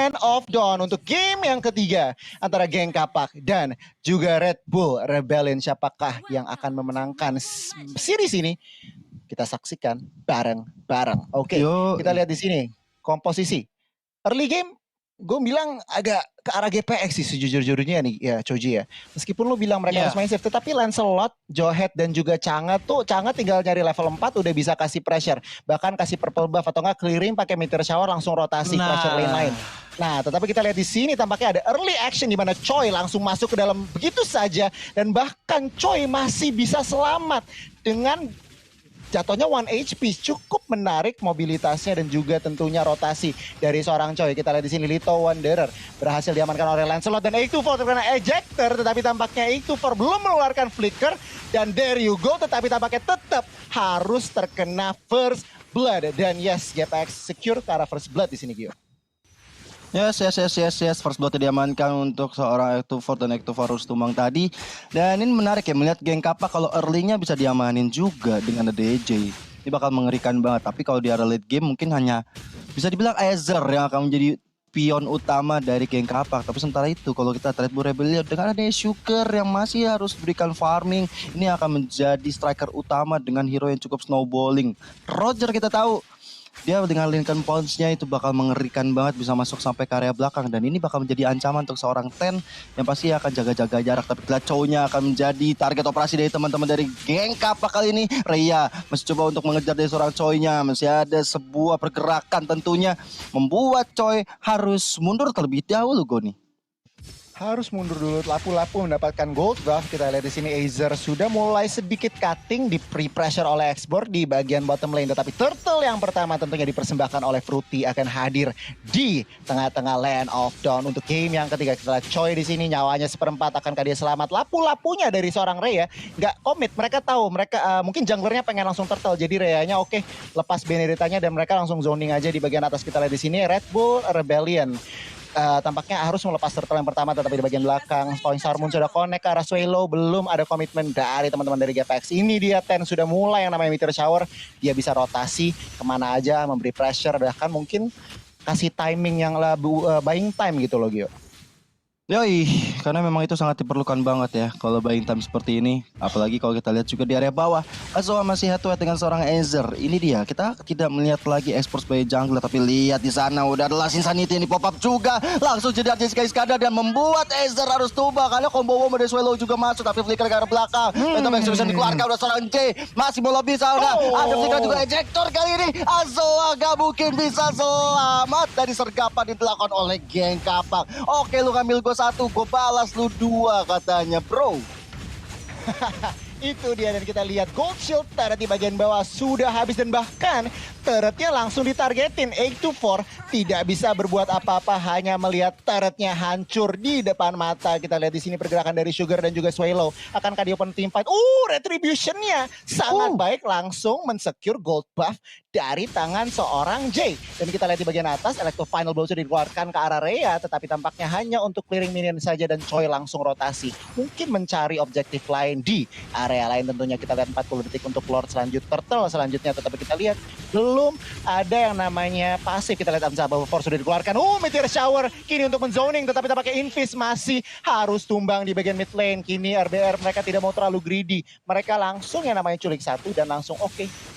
Land of Dawn untuk game yang ketiga antara geng Kapak dan juga Red Bull Rebellion. Siapakah yang akan memenangkan series ini? Kita saksikan bareng-bareng. Oke, kita lihat di sini komposisi. Early game gue bilang agak ke arah GPX sih sejujur-jujurnya nih ya Choji ya. Meskipun lu bilang mereka harus main safe, tetapi Lancelot, Johead dan juga Chang'e tinggal nyari level 4 udah bisa kasih pressure. Bahkan kasih purple buff atau enggak clearing pakai meteor shower langsung rotasi pressure lane lain. Nah, tetapi kita lihat di sini tampaknya ada early action di mana Choi langsung masuk ke dalam begitu saja dan bahkan Choi masih bisa selamat dengan jatuhnya 1 HP, cukup menarik mobilitasnya dan juga tentunya rotasi dari seorang Choi. Kita lihat di sini Lito Wanderer berhasil diamankan oleh Lancelot dan 824 terkena ejector, tetapi tampaknya 824 belum mengeluarkan flicker dan there you go, tetapi tampaknya tetap harus terkena first blood dan yes, GPX secure ke arah first blood di sini Gio. Yes. First blood diamankan untuk seorang Ectofort dan Ectofort harus tumbang tadi. Dan ini menarik ya, melihat geng Kapak kalau early-nya bisa diamanin juga dengan ada DJ. Ini bakal mengerikan banget. Tapi kalau di area late game mungkin hanya bisa dibilang Aether yang akan menjadi pion utama dari geng Kapak. Tapi sementara itu kalau kita Red Bull Rebellion dengan ada Sugar yang masih harus berikan farming, ini akan menjadi striker utama dengan hero yang cukup snowballing. Roger kita tahu dia dengan Lincoln Pounce-nya itu bakal mengerikan banget, bisa masuk sampai ke area belakang. Dan ini bakal menjadi ancaman untuk seorang Ten yang pasti akan jaga-jaga jarak. Tapi Chow-nya akan menjadi target operasi dari teman-teman dari geng Kapak kali ini. Rhea masih coba untuk mengejar dari seorang Choi-nya. Masih ada sebuah pergerakan tentunya membuat Choi harus mundur terlebih dahulu Goni. Harus mundur dulu, lapu-lapu mendapatkan gold buff. Kita lihat di sini Aether sudah mulai sedikit cutting, di pre-pressure oleh Export di bagian bottom lane. Tetapi Turtle yang pertama tentunya dipersembahkan oleh Fruity akan hadir di tengah-tengah Land of Dawn untuk game yang ketiga. Kita lihat Choi di sini nyawanya seperempat, akankah dia selamat? Lapu-lapunya dari seorang Rhea nggak komit. Mereka tahu mereka mungkin junglernya pengen langsung Turtle, jadi Rhea-nya oke, lepas Benedetta-nya dan mereka langsung zoning aja di bagian atas. Kita lihat di sini Red Bull Rebellion. Tampaknya harus melepas turtle yang pertama, tetapi di bagian belakang Point Sarmun sudah connect ke arah Swallow, belum ada komitmen dari teman-teman dari GPX. Ini dia Ten sudah mulai yang namanya meteor shower, dia bisa rotasi kemana aja, memberi pressure, bahkan mungkin kasih timing yang buying time gitu loh Gio. Yoi, karena memang itu sangat diperlukan banget ya kalau buying time seperti ini. Apalagi kalau kita lihat juga di area bawah, Azoa masih head to head dengan seorang Aether. Ini dia, kita tidak melihat lagi export sebagai jungler, tapi lihat di sana udah ada Last Insanity yang di pop up juga. Langsung jadi Jessica Iskandar dan membuat Aether harus tumbang karena combo dari Swallow juga masuk, tapi flicker ke arah belakang. Itu Max bisa dikeluarkan udah seorang J, masih mau lobby sana. Ada flicker juga ejector kali ini. Azoa gak mungkin bisa selamat dari sergapan yang dilakukan oleh geng Kapak. Oke, lu ngambil gue 1, gue balas lu 2 katanya bro. Itu dia, dan kita lihat gold shield turret di bagian bawah sudah habis dan bahkan turretnya langsung ditargetin. 824 tidak bisa berbuat apa-apa, hanya melihat turretnya hancur di depan mata. Kita lihat di sini pergerakan dari Sugar dan juga Swallow. Akankah di open team fight? Retribution-nya sangat baik, langsung mensecure gold buff dari tangan seorang J. Dan kita lihat di bagian atas, Electro Final Blow sudah dikeluarkan ke arah Rhea, tetapi tampaknya hanya untuk clearing minion saja dan Choi langsung rotasi. Mungkin mencari objektif lain di area lain tentunya. Kita lihat 40 detik untuk Lord Turtle selanjutnya, tetapi kita lihat belum ada yang namanya pasif. Kita lihat Unstoppable Force sudah dikeluarkan. Meteor Shower kini untuk menzoning, tetapi tampaknya Invis masih harus tumbang di bagian mid lane. Kini RBR mereka tidak mau terlalu greedy. Mereka langsung yang namanya culik 1 dan langsung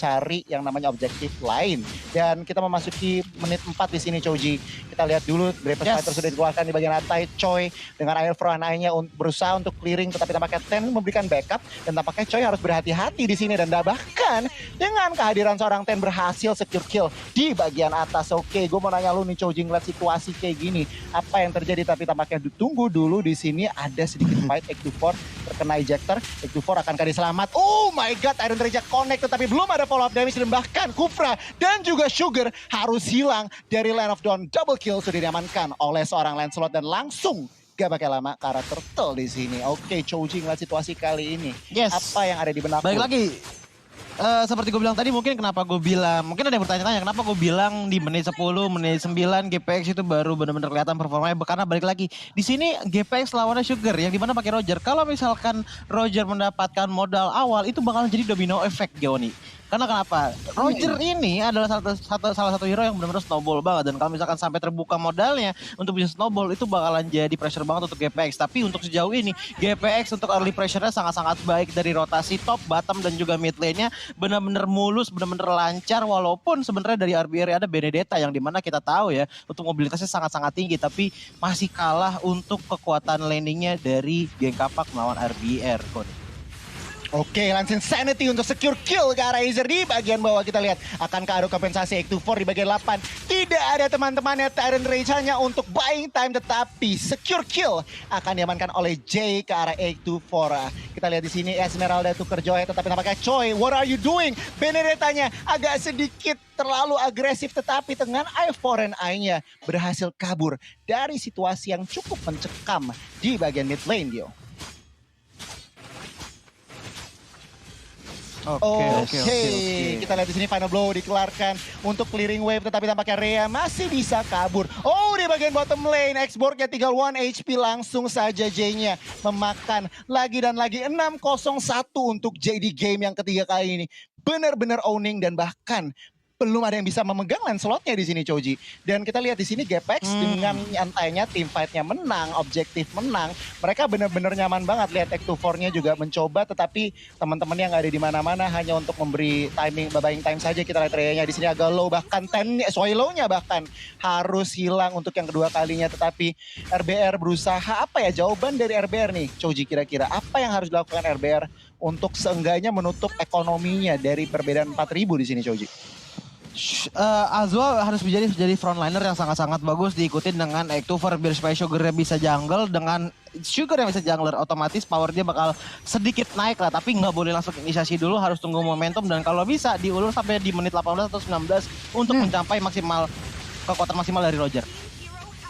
cari yang namanya objektif lain. Dan kita memasuki menit 4 di sini Choji. Kita lihat dulu Bravest Fighter sudah dikeluarkan di bagian atas. Choi dengan Air Front eye-nya berusaha untuk clearing, tetapi tampaknya Ten memberikan backup dan tampaknya Choi harus berhati-hati di sini. Dan bahkan dengan kehadiran seorang Ten berhasil secure kill di bagian atas. Oke, gue mau nanya lu nih Choji, ngeliat situasi kayak gini, apa yang terjadi? Tapi tampaknya tunggu dulu di sini ada sedikit fight. 824 terkena ejector. 824 akankah diselamat? Oh my god, Iron Reject connect, tetapi belum ada follow up damage dan bahkan Kufra dan juga Sugar harus hilang dari Land of Dawn. Double kill sudah diamankan oleh seorang Lancelot dan langsung gak pakai lama ke arah Turtle di sini. Oke, Choji ngeliat situasi kali ini. Apa yang ada di benak? Baik lagi. Seperti gue bilang tadi, mungkin kenapa gue bilang, mungkin ada yang bertanya-tanya kenapa gue bilang di menit 10, menit 9 GPX itu baru benar-benar kelihatan performanya, karena balik lagi di sini GPX lawannya Sugar yang dimana pakai Roger. Kalau misalkan Roger mendapatkan modal awal itu bakal jadi domino effect Joni. Karena kenapa? Roger ini adalah salah satu hero yang benar-benar snowball banget. Dan kalau misalkan sampai terbuka modalnya untuk bisa snowball, itu bakalan jadi pressure banget untuk GPX. Tapi untuk sejauh ini, GPX untuk early pressure-nya sangat-sangat baik dari rotasi top, bottom, dan juga mid lane-nya. Benar-benar mulus, benar-benar lancar. Walaupun sebenarnya dari RBR ada Benedetta yang dimana kita tahu ya, untuk mobilitasnya sangat-sangat tinggi. Tapi masih kalah untuk kekuatan landingnya dari geng kapak melawan RBR. Oke, langsung Sanity untuk secure kill ke arah Azer di bagian bawah. Kita lihat akankah ada kompensasi X24 di bagian 8. Tidak ada teman-temannya, Tyrant Rage hanya untuk buying time, tetapi secure kill akan diamankan oleh Jay ke arah X24. Kita lihat di sini Esmeralda tuker Joy, tetapi nampaknya Choi, what are you doing? Benedettanya agak sedikit terlalu agresif, tetapi dengan eye for an eye-nya berhasil kabur dari situasi yang cukup mencekam di bagian mid lane, Dio. Oke. Kita lihat di sini final blow dikeluarkan untuk clearing wave, tetapi tampaknya Rhea masih bisa kabur. Oh, di bagian bottom lane X-Borg-nya tinggal 1 HP, langsung saja J-nya memakan lagi dan lagi. 6-0-1 untuk J di game yang ketiga kali ini. Benar-benar owning dan bahkan belum ada yang bisa memegang lane slotnya di sini, Choji. Dan kita lihat di sini GPX dengan nyantainya tim fight-nya menang, objektif menang. Mereka benar-benar nyaman banget. Lihat X24-nya juga mencoba, tetapi teman-teman yang ada di mana-mana hanya untuk memberi timing, buying time saja. Kita lihat Rhea-nya di sini agak low, bahkan Soilo-nya bahkan harus hilang untuk yang kedua kalinya. Tetapi RBR berusaha, apa ya jawaban dari RBR nih, Choji, kira-kira apa yang harus dilakukan RBR untuk seenggaknya menutup ekonominya dari perbedaan 4.000 di sini, Choji? Azwa harus jadi frontliner yang sangat-sangat bagus, diikutin dengan X24 biar supaya Sugar bisa jungle. Dengan Sugar yang bisa jungler, otomatis power dia bakal sedikit naik lah, tapi nggak boleh langsung inisiasi dulu, harus tunggu momentum. Dan kalau bisa diulur sampai di menit 18 atau 19 untuk mencapai kekuatan maksimal dari Roger.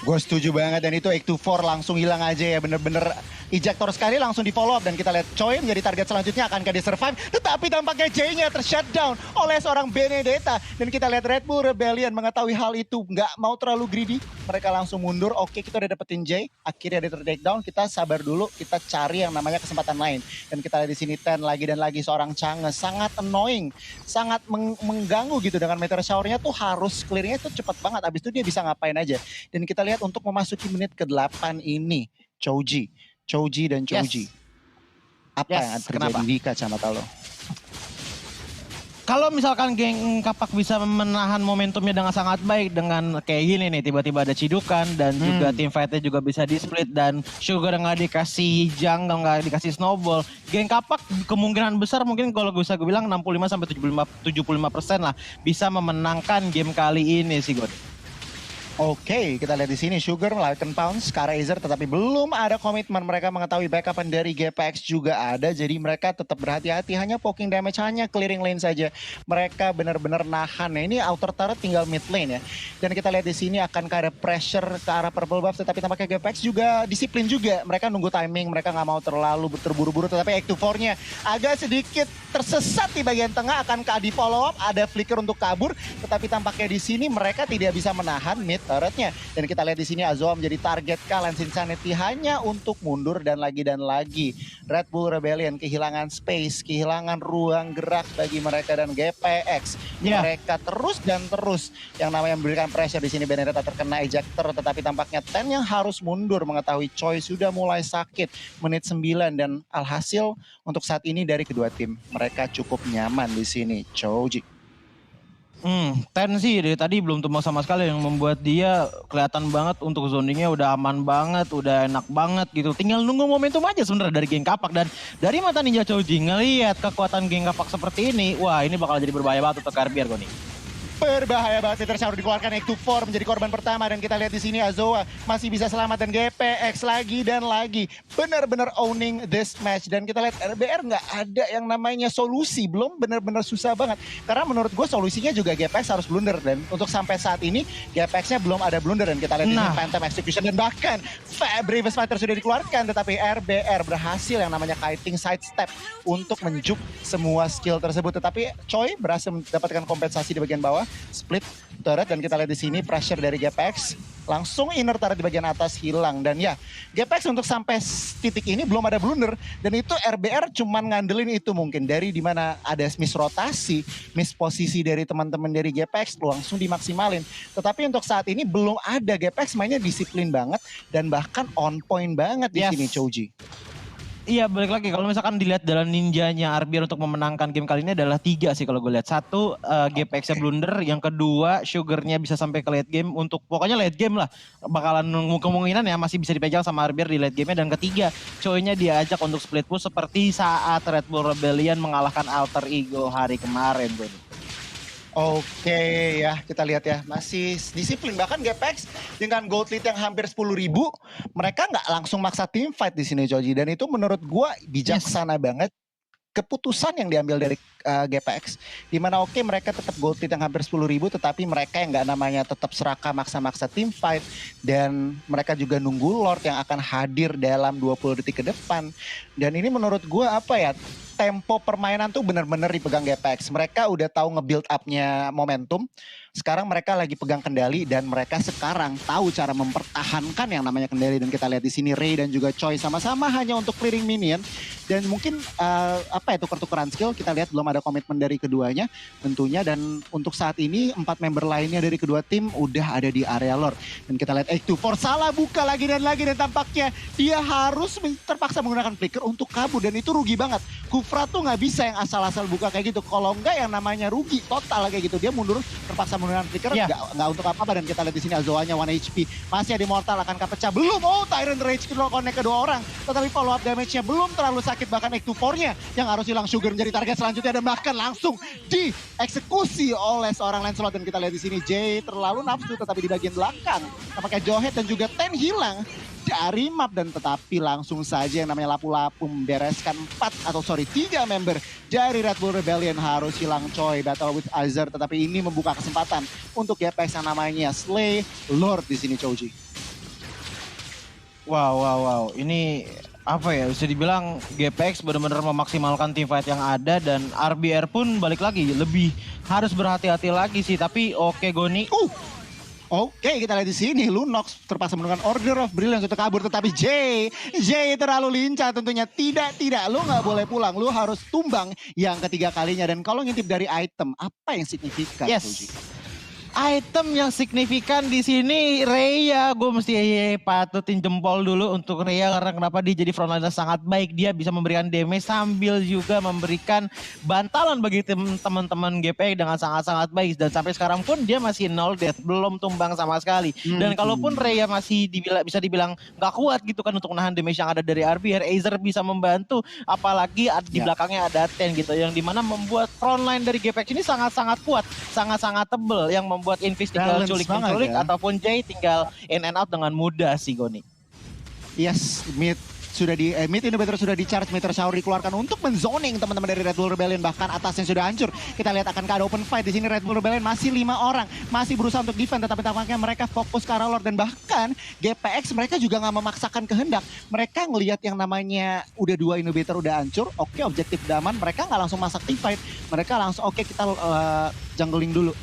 Gue setuju banget, dan itu X24 langsung hilang aja ya, bener-bener ejector sekali langsung di follow up. Dan kita lihat Choi menjadi target selanjutnya, akankah dia survive? Tetapi tampaknya J-nya tershutdown oleh seorang Benedetta. Dan kita lihat Red Bull Rebellion mengetahui hal itu, nggak mau terlalu greedy, mereka langsung mundur. Oke, kita udah dapetin J, akhirnya dia ter-takedown, kita sabar dulu, kita cari yang namanya kesempatan lain. Dan kita lihat di sini Ten lagi dan lagi seorang Chang'e, sangat annoying, sangat mengganggu gitu. Dengan meteor shower-nya tuh harus clear-nya tuh cepet banget, abis itu dia bisa ngapain aja. Dan kita lihat untuk memasuki menit ke-8 ini, Choji dan Choji. Apa yang terjadi di kacamata lo? Kalau misalkan geng kapak bisa menahan momentumnya dengan sangat baik dengan kayak gini nih, tiba-tiba ada cidukan dan juga tim fightnya juga bisa di split dan Sugar nggak dikasih jungle, nggak dikasih snowball, geng kapak kemungkinan besar mungkin kalau gue bilang 65-75% lah bisa memenangkan game kali ini sih, God. Oke, kita lihat di sini Sugar melakukan pounce ke arah Azer, tetapi belum ada komitmen. Mereka mengetahui backupan dari GPX juga ada, jadi mereka tetap berhati-hati, hanya poking damage, hanya clearing lane saja. Mereka benar-benar nahan. Nah, ini outer turret tinggal mid lane ya. Dan kita lihat di sini akan ada pressure ke arah purple buff, tetapi tampaknya GPX juga disiplin juga. Mereka nunggu timing, mereka nggak mau terlalu terburu-buru, tetapi X24-nya agak sedikit tersesat di bagian tengah, akankah di follow up, ada flicker untuk kabur, tetapi tampaknya di sini mereka tidak bisa menahan mid turretnya. Dan kita lihat di sini Azwa menjadi target Lance Insanity hanya untuk mundur dan lagi dan lagi. Red Bull Rebellion kehilangan space, kehilangan ruang gerak bagi mereka, dan GPX mereka terus dan terus yang namanya memberikan pressure. Di sini Benedetta terkena ejector, tetapi tampaknya Ten yang harus mundur mengetahui Choi sudah mulai sakit menit 9, dan alhasil untuk saat ini dari kedua tim mereka cukup nyaman di sini, Choji. Ten sih dari tadi belum tumbang sama sekali, yang membuat dia kelihatan banget untuk zoningnya udah aman banget, udah enak banget gitu. Tinggal nunggu momentum aja sebenarnya dari geng kapak. Dan dari mata Ninja Choji ngelihat kekuatan geng kapak seperti ini, wah ini bakal jadi berbahaya banget untuk RBR nih. Berbahaya banget, Peter Shower dikeluarkan, X24 menjadi korban pertama. Dan kita lihat di sini Azwa masih bisa selamat, dan GPX lagi dan lagi benar-benar owning this match. Dan kita lihat RBR nggak ada yang namanya solusi, belum benar-benar susah banget. Karena menurut gue solusinya juga GPX harus blunder, dan untuk sampai saat ini GPX-nya belum ada blunder. Dan kita lihat di sini Phantom Execution, dan bahkan Bravest Fighter sudah dikeluarkan, tetapi RBR berhasil yang namanya kiting sidestep untuk menjuk semua skill tersebut. Tetapi Choi berhasil mendapatkan kompensasi di bagian bawah. split turret dan kita lihat di sini pressure dari GPX langsung inner turret di bagian atas hilang. Dan ya, GPX untuk sampai titik ini belum ada blunder. Dan itu RBR cuman ngandelin itu mungkin. Dari dimana ada miss rotasi, miss posisi dari teman-teman dari GPX langsung dimaksimalin. Tetapi untuk saat ini belum ada. GPX mainnya disiplin banget dan bahkan on point banget di sini Choji. Iya balik lagi kalau misalkan dilihat jalan ninjanya RBR untuk memenangkan game kali ini adalah 3 sih kalau gue lihat. Satu GPX-nya blunder, yang kedua Sugar-nya bisa sampai ke late game untuk pokoknya late game lah. Bakalan kemungkinan ya masih bisa dipegang sama RBR di late game-nya. Dan ketiga Choi-nya diajak untuk split push seperti saat Red Bull Rebellion mengalahkan Alter Ego hari kemarin gue. Oke ya, kita lihat ya, masih disiplin. Bahkan GPX dengan gold lead yang hampir 10.000, mereka nggak langsung maksa team fight di sini Joji. Dan itu menurut gua bijaksana banget keputusan yang diambil dari GPX. Dimana oke mereka tetap gold lead yang hampir 10.000, tetapi mereka yang nggak namanya tetap serakah maksa-maksa team fight. Dan mereka juga nunggu Lord yang akan hadir dalam 20 detik ke depan. Dan ini menurut gua apa ya, tempo permainan tuh benar-benar dipegang GPX. Mereka udah tahu nge-build up-nya momentum. Sekarang mereka lagi pegang kendali dan mereka sekarang tahu cara mempertahankan yang namanya kendali. Dan kita lihat di sini Ray dan juga Choi sama-sama hanya untuk clearing minion. Dan mungkin tuker-tukeran skill kita lihat belum ada komitmen dari keduanya tentunya. Dan untuk saat ini 4 member lainnya dari kedua tim udah ada di area lore. Dan kita lihat X24 salah buka lagi dan tampaknya dia harus terpaksa menggunakan flicker untuk kabur. Dan itu rugi banget. Kufra tuh nggak bisa yang asal-asal buka kayak gitu. Kalau enggak yang namanya rugi total kayak gitu. Dia mundur terpaksa menggunakan flicker nggak untuk apa-apa. Dan kita lihat di sini Azoanya 1 HP masih ada Immortal akan kepecah. Belum Tyrant Rage connect kedua orang. Tetapi follow up damage-nya belum terlalu sakit. Bahkan X24-nya yang harus hilang Sugar menjadi target selanjutnya dan bahkan langsung dieksekusi oleh seorang Lancelot. Dan kita lihat di sini Jay terlalu nafsu tetapi di bagian belakang tampaknya Johet dan juga Ten hilang dari map. Dan tetapi langsung saja yang namanya lapu-lapu membereskan 3 member dari Red Bull Rebellion. Harus hilang Choi, battle with Azir, tetapi ini membuka kesempatan untuk GPX yang namanya Slay Lord di sini Choji. Wow. Ini apa ya, bisa dibilang GPX benar-benar memaksimalkan team fight yang ada. Dan RBR pun balik lagi lebih harus berhati-hati lagi sih. Tapi oke Goni. Oke, kita lihat di sini Lunox terpaksa menggunakan Order of Brilliance untuk kabur, tetapi Jay terlalu lincah tentunya. Tidak, lu nggak boleh pulang, lu harus tumbang yang ketiga kalinya. Dan kalau ngintip dari item, apa yang signifikan? Yes. Item yang signifikan di sini Rhea, gue mesti patutin jempol dulu untuk Rhea karena kenapa dia jadi frontliner sangat baik. Dia bisa memberikan damage sambil juga memberikan bantalan bagi teman-teman GP dengan sangat-sangat baik. Dan sampai sekarang pun dia masih 0 death, belum tumbang sama sekali. Dan kalaupun Rhea masih bisa dibilang gak kuat gitu kan untuk menahan damage yang ada dari RBR, Azer bisa membantu. Apalagi di belakangnya ada Ten gitu, yang dimana membuat frontline dari GPX ini sangat-sangat kuat, sangat-sangat tebel, yang membuat Invis tinggal culik-culik ataupun Jay tinggal in and out dengan mudah sih Goni. Yes, mid inhibitor sudah di-charge, meter shower dikeluarkan untuk menzoning teman-teman dari Red Bull Rebellion. Bahkan atasnya sudah hancur. Kita lihat akan ada open fight di sini. Red Bull Rebellion masih 5 orang, masih berusaha untuk defend, tetapi tampaknya mereka fokus ke arah Lord. Dan bahkan GPX mereka juga nggak memaksakan kehendak. Mereka ngelihat yang namanya udah 2 inhibitor udah hancur, oke objektif daman, mereka nggak langsung masak team fight. Mereka langsung oke kita jungling dulu.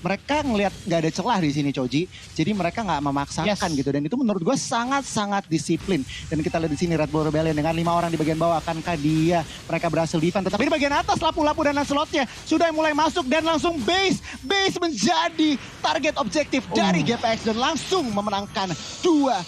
Mereka ngelihat nggak ada celah di sini Choji, jadi mereka nggak memaksakan gitu. Dan itu menurut gue sangat-sangat disiplin. Dan kita lihat di sini Red Bull Rebellion dengan 5 orang di bagian bawah, akankah mereka berhasil defend? Tetapi di bagian atas lapu-lapu dan Lancelotnya sudah mulai masuk dan langsung base menjadi target objektif dari GPX dan langsung memenangkan 2-1.